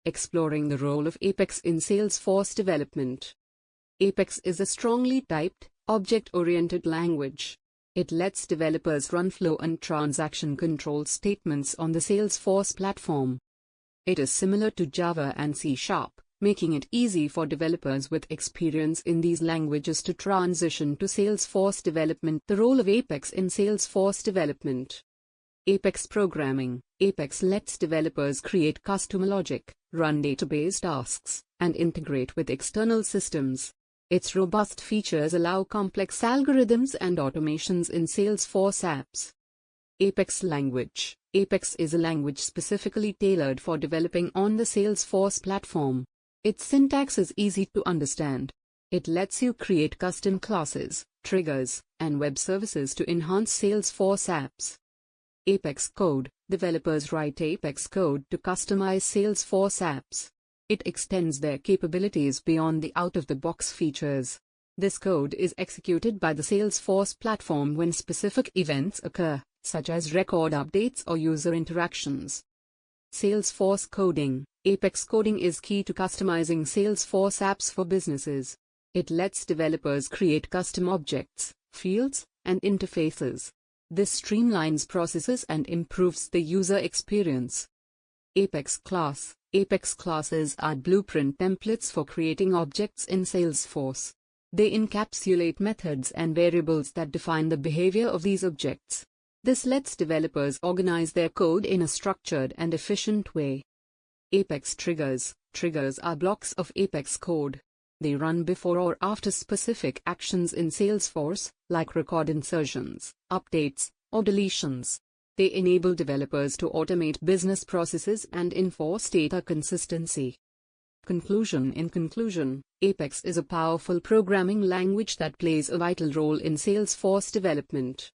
Exploring the role of Apex in Salesforce development. Apex is a strongly typed, object-oriented language. It lets developers run flow and transaction control statements on the Salesforce platform. It is similar to Java and C#, making it easy for developers with experience in these languages to transition to Salesforce development. The role of Apex in Salesforce development. Apex programming. Apex lets developers create custom logic, run database tasks, and integrate with external systems. Its robust features allow complex algorithms and automations in Salesforce apps. Apex language. Apex is a language specifically tailored for developing on the Salesforce platform. Its syntax is easy to understand. It lets you create custom classes, triggers, and web services to enhance Salesforce apps. Apex code. Developers write Apex code to customize Salesforce apps. It extends their capabilities beyond the out-of-the-box features. This code is executed by the Salesforce platform when specific events occur, such as record updates or user interactions. Salesforce coding. Apex coding is key to customizing Salesforce apps for businesses. It lets developers create custom objects, fields, and interfaces. This streamlines processes and improves the user experience. Apex class. Apex classes are blueprint templates for creating objects in Salesforce. They encapsulate methods and variables that define the behavior of these objects. This lets developers organize their code in a structured and efficient way. Apex triggers. Triggers are blocks of Apex code. They run before or after specific actions in Salesforce, like record insertions, updates, or deletions. They enable developers to automate business processes and enforce data consistency. Conclusion. In conclusion, Apex is a powerful programming language that plays a vital role in Salesforce development.